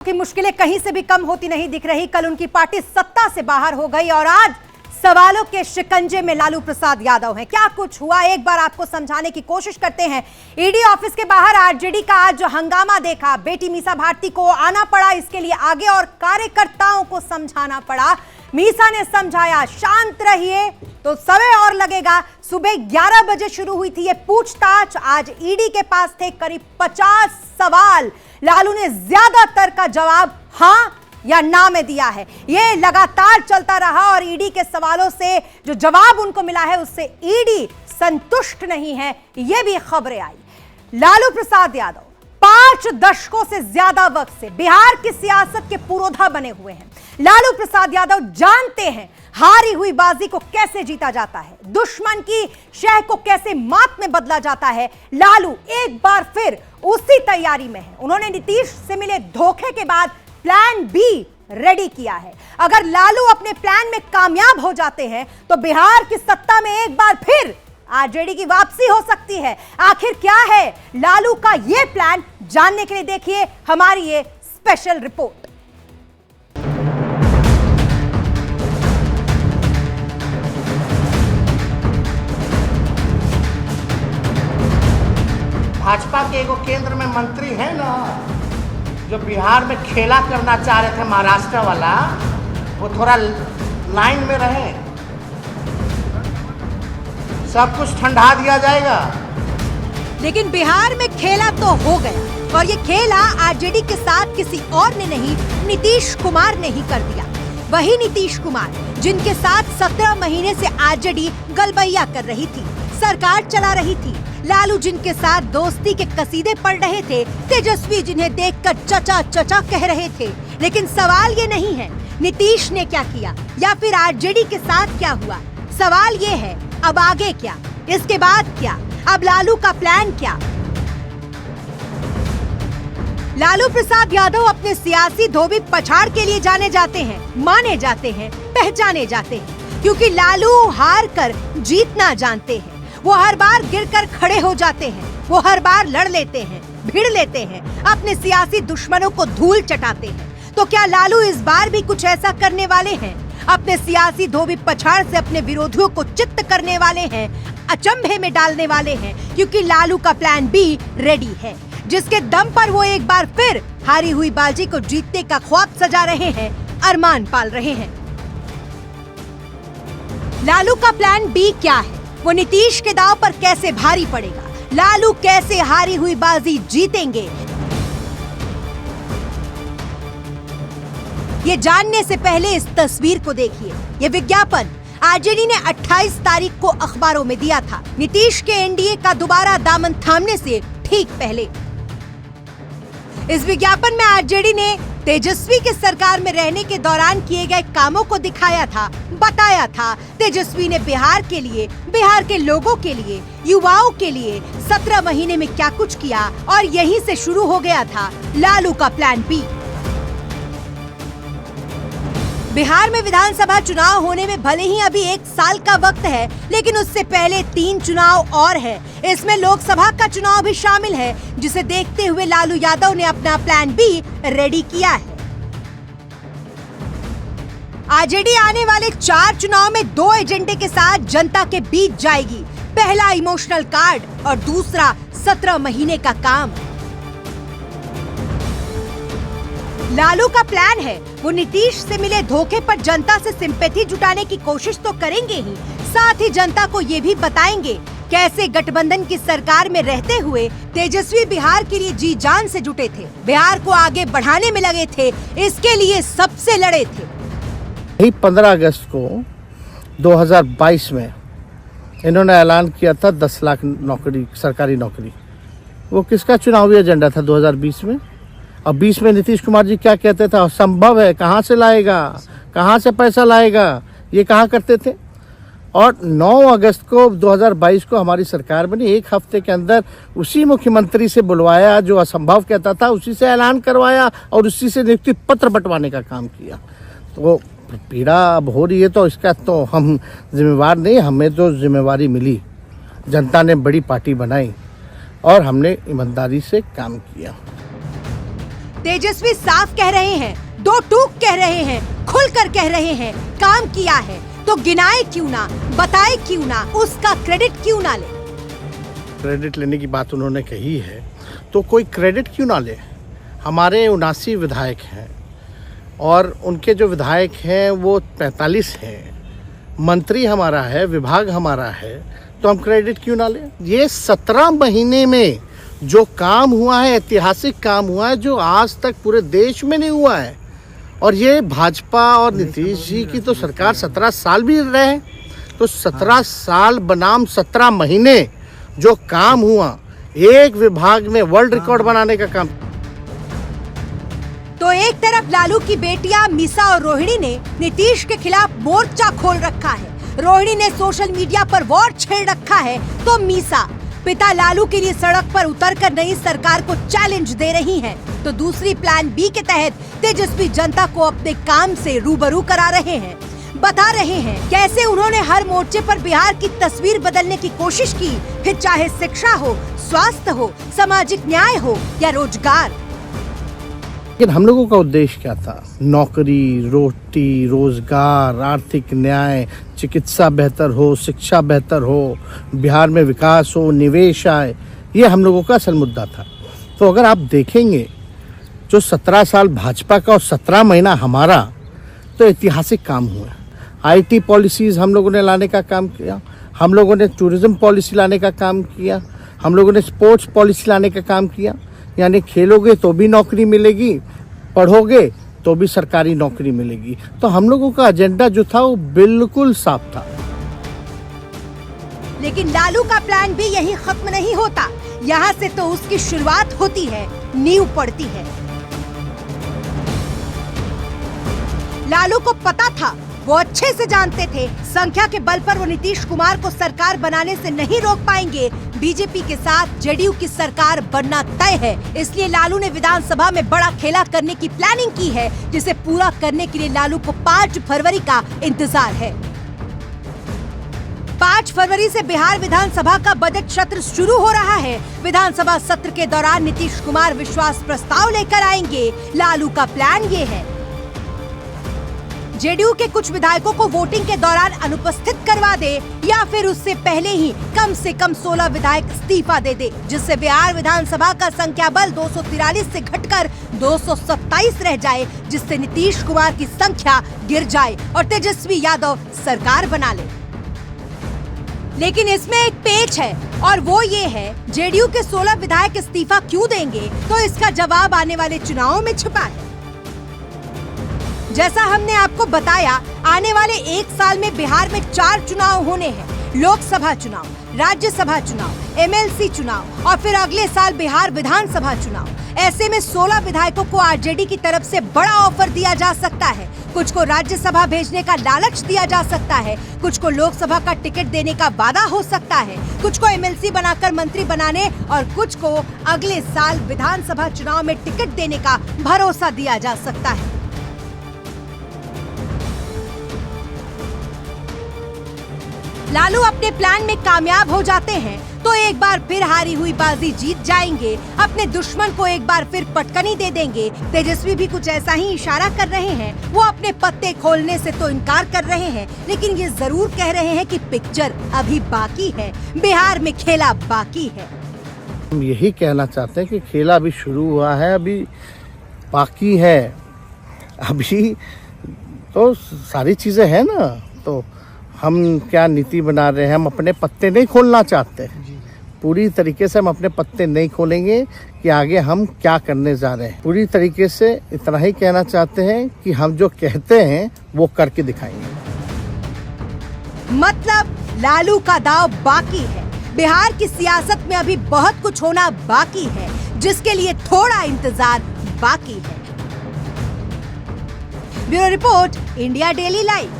की मुश्किलें कहीं से भी कम होती नहीं दिख रही। कल उनकी पार्टी सत्ता से बाहर हो गई और आज सवालों के शिकंजे में लालू प्रसाद यादव हैं। क्या कुछ हुआ, एक बार आपको समझाने की कोशिश करते हैं। ईडी ऑफिस के बाहर आरजेडी का आज जो हंगामा देखा, बेटी मीसा भारती को आना पड़ा इसके लिए आगे और कार्यकर्ताओं को समझाना पड़ा। मीसा ने समझाया शांत रहिए तो समय और लगेगा। सुबह 11 बजे शुरू हुई थी ये पूछताछ। आज ईडी के पास थे करीब 50 सवाल। लालू ने ज्यादातर का जवाब हां या ना में दिया है। ये लगातार चलता रहा और ईडी के सवालों से जो जवाब उनको मिला है उससे ईडी संतुष्ट नहीं है, ये भी खबरें आई। लालू प्रसाद यादव 5 दशकों से ज्यादा वक्त से बिहार की सियासत के पुरोधा बने हुए हैं। लालू प्रसाद यादव जानते हैं हारी हुई बाजी को कैसे जीता जाता है, दुश्मन की शह को कैसे मात में बदला जाता है। लालू एक बार फिर उसी तैयारी में है। उन्होंने नीतीश से मिले धोखे के बाद प्लान बी रेडी किया है। अगर लालू अपने प्लान में कामयाब हो जाते हैं तो बिहार की सत्ता में एक बार फिर आरजेडी की वापसी हो सकती है। आखिर क्या है लालू का यह प्लान, जानने के लिए देखिए हमारी ये स्पेशल रिपोर्ट। भाजपा के एगो केंद्र में मंत्री है ना, जो बिहार में खेला करना चाह रहे थे महाराष्ट्र वाला, वो थोड़ा लाइन में रहे, सब कुछ ठंडा दिया जाएगा। लेकिन बिहार में खेला तो हो गया और ये खेला आरजेडी के साथ किसी और ने नहीं, नीतीश कुमार ने ही कर दिया। वही नीतीश कुमार जिनके साथ 17 महीने से आरजेडी गलबैया कर रही थी, सरकार चला रही थी। लालू जिनके साथ दोस्ती के कसीदे पढ़ रहे थे, तेजस्वी जिन्हें देखकर चचा चचा कह रहे थे। लेकिन सवाल ये नहीं है नीतीश ने क्या किया या फिर आरजेडी के साथ क्या हुआ। सवाल ये है अब आगे क्या, इसके बाद क्या, अब लालू का प्लान क्या। लालू प्रसाद यादव अपने सियासी धोबी पछाड़ के लिए जाने जाते हैं, माने जाते हैं, पहचाने जाते हैं, क्योंकि लालू हार कर जीतना जानते हैं। वो हर बार गिरकर खड़े हो जाते हैं, वो हर बार लड़ लेते हैं, भिड़ लेते हैं, अपने सियासी दुश्मनों को धूल चटाते हैं। तो क्या लालू इस बार भी कुछ ऐसा करने वाले हैं? अपने सियासी धोबी पछाड़ से अपने विरोधियों को चित्त करने वाले हैं, अचंभे में डालने वाले हैं, क्योंकि लालू का प्लान बी रेडी है, जिसके दम पर वो एक बार फिर हारी हुई बाजी को जीतने का ख्वाब सजा रहे हैं, अरमान पाल रहे हैं। लालू का प्लान बी क्या है? वो नीतीश के दांव पर कैसे भारी पड़ेगा? लालू कैसे हारी हुई बाजी जीतेंगे? ये जानने से पहले इस तस्वीर को देखिए। ये विज्ञापन आरजेडी ने 28 तारीख को अखबारों में दिया था, नीतीश के एनडीए का दोबारा दामन थामने से ठीक पहले। इस विज्ञापन में आरजेडी ने तेजस्वी के सरकार में रहने के दौरान किए गए कामों को दिखाया था, बताया था। तेजस्वी ने बिहार के लिए, बिहार के लोगों के लिए, युवाओं के लिए 17 महीने में क्या कुछ किया और यहीं से शुरू हो गया था लालू का प्लान बी। बिहार में विधानसभा चुनाव होने में भले ही अभी 1 साल का वक्त है, लेकिन उससे पहले 3 चुनाव और है। इसमें लोकसभा का चुनाव भी शामिल है, जिसे देखते हुए लालू यादव ने अपना प्लान बी रेडी किया है। आरजेडी आने वाले 4 चुनाव में 2 एजेंडे के साथ जनता के बीच जाएगी। पहला इमोशनल कार्ड और दूसरा 17 महीने का काम। लालू का प्लान है वो नीतीश से मिले धोखे पर जनता से सिंपैथी जुटाने की कोशिश तो करेंगे ही, साथ ही जनता को ये भी बताएंगे कैसे गठबंधन की सरकार में रहते हुए तेजस्वी बिहार के लिए जी जान से जुटे थे, बिहार को आगे बढ़ाने में लगे थे, इसके लिए सबसे लड़े थे। 15 अगस्त को 2022 में इन्होंने ऐलान किया था 10 लाख नौकरी, सरकारी नौकरी। वो किसका चुनावी एजेंडा था 2020 में? और 20 में नीतीश कुमार जी क्या कहते थे? असंभव है, कहाँ से लाएगा, कहाँ से पैसा लाएगा, ये कहा करते थे। और 9 अगस्त को 2022 को हमारी सरकार बनी। 1 हफ्ते के अंदर उसी मुख्यमंत्री से बुलवाया जो असंभव कहता था, उसी से ऐलान करवाया और उसी से नियुक्ति पत्र बंटवाने का काम किया। तो पीड़ा अब हो रही है, तो इसका तो हम जिम्मेवार नहीं, हमें तो जिम्मेवारी मिली। जनता ने बड़ी पार्टी बनाई और हमने ईमानदारी से काम किया। तेजस्वी साफ कह रहे हैं, दो टूक कह रहे हैं, खुलकर कह रहे हैं, काम किया है तो गिनाए क्यों ना, बताए क्यों ना, उसका क्रेडिट क्यों ना ले। क्रेडिट लेने की बात उन्होंने कही है तो कोई क्रेडिट क्यों ना ले। हमारे 79 विधायक हैं और उनके जो विधायक हैं वो 45 हैं, मंत्री हमारा है, विभाग हमारा है, तो हम क्रेडिट क्यों ना लें। ये 17 महीने में जो काम हुआ है, ऐतिहासिक काम हुआ है जो आज तक पूरे देश में नहीं हुआ है। और ये भाजपा और नीतीश जी की तो सरकार 17 साल भी रहे, तो 17 साल बनाम 17 महीने जो काम हुआ, एक विभाग में वर्ल्ड रिकॉर्ड बनाने का काम। तो एक तरफ लालू की बेटियां मीसा और रोहिणी ने नीतीश के खिलाफ मोर्चा खोल रखा है, रोहिणी ने सोशल मीडिया पर वॉर छेड़ रखा है, तो मीसा पिता लालू के लिए सड़क पर उतरकर नई सरकार को चैलेंज दे रही हैं। तो दूसरी प्लान बी के तहत तेजस्वी जनता को अपने काम से रूबरू करा रहे हैं, बता रहे हैं कैसे उन्होंने हर मोर्चे पर बिहार की तस्वीर बदलने की कोशिश की, फिर चाहे शिक्षा हो, स्वास्थ्य हो, सामाजिक न्याय हो या रोजगार। लेकिन हम लोगों का उद्देश्य क्या था? नौकरी, रोटी, रोजगार, आर्थिक न्याय, चिकित्सा बेहतर हो, शिक्षा बेहतर हो, बिहार में विकास हो, निवेश आए, ये हम लोगों का असल मुद्दा था। तो अगर आप देखेंगे जो 17 साल भाजपा का और 17 महीना हमारा, तो ऐतिहासिक काम हुआ। IT पॉलिसीज हम लोगों ने लाने का काम किया, हम लोगों ने टूरिज्म पॉलिसी लाने का काम किया, हम लोगों ने स्पोर्ट्स पॉलिसी लाने का काम किया। यानी खेलोगे तो भी नौकरी मिलेगी, पढ़ोगे तो भी सरकारी नौकरी मिलेगी। तो हम लोगों का एजेंडा जो था वो बिल्कुल साफ था। लेकिन लालू का प्लान भी यहीं खत्म नहीं होता, यहाँ से तो उसकी शुरुआत होती है, नींव पड़ती है। लालू को पता था, वो अच्छे से जानते थे, संख्या के बल पर वो नीतीश कुमार को सरकार बनाने से नहीं रोक पाएंगे। बीजेपी के साथ जेडीयू की सरकार बनना तय है, इसलिए लालू ने विधानसभा में बड़ा खेला करने की प्लानिंग की है, जिसे पूरा करने के लिए लालू को 5 फरवरी का इंतजार है। 5 फरवरी से बिहार विधानसभा का बजट सत्र शुरू हो रहा है। विधानसभा सत्र के दौरान नीतीश कुमार विश्वास प्रस्ताव लेकर आएंगे। लालू का प्लान ये है, जेडीयू के कुछ विधायकों को वोटिंग के दौरान अनुपस्थित करवा दे या फिर उससे पहले ही कम से कम 16 विधायक इस्तीफा दे दे, जिससे बिहार विधानसभा का संख्या बल 243 से घटकर 227 रह जाए, जिससे नीतीश कुमार की संख्या गिर जाए और तेजस्वी यादव सरकार बना ले। लेकिन इसमें एक पेच है और वो ये है, जेडीयू के 16 विधायक इस्तीफा क्यों देंगे, तो इसका जवाब आने वाले चुनावों में छिपा है। जैसा हमने आपको बताया, आने वाले 1 साल में बिहार में 4 चुनाव होने हैं, लोकसभा चुनाव, राज्यसभा चुनाव, MLC चुनाव और फिर अगले साल बिहार विधानसभा चुनाव। ऐसे में 16 विधायकों को आरजेडी की तरफ से बड़ा ऑफर दिया जा सकता है। कुछ को राज्यसभा भेजने का लालच दिया जा सकता है, कुछ को लोकसभा का टिकट देने का वादा हो सकता है, कुछ को MLC बनाकर मंत्री बनाने और कुछ को अगले साल विधानसभा चुनाव में टिकट देने का भरोसा दिया जा सकता है। लालू अपने प्लान में कामयाब हो जाते हैं तो एक बार फिर हारी हुई बाजी जीत जाएंगे, अपने दुश्मन को एक बार फिर पटकनी दे देंगे। तेजस्वी भी कुछ ऐसा ही इशारा कर रहे हैं। वो अपने पत्ते खोलने से तो इनकार कर रहे हैं, लेकिन ये जरूर कह रहे हैं कि पिक्चर अभी बाकी है, बिहार में खेला बाकी है। हम यही कहना चाहते हैं कि खेला अभी शुरू हुआ है, अभी बाकी है। अभी तो सारी चीजें हैं ना, तो हम क्या नीति बना रहे हैं, हम अपने पत्ते नहीं खोलना चाहते। पूरी तरीके से हम अपने पत्ते नहीं खोलेंगे कि आगे हम क्या करने जा रहे हैं। पूरी तरीके से इतना ही कहना चाहते हैं कि हम जो कहते हैं वो करके दिखाएंगे। मतलब लालू का दाव बाकी है। बिहार की सियासत में अभी बहुत कुछ होना बाकी है, जिसके लिए थोड़ा इंतजार बाकी है। Bureau report, India daily live.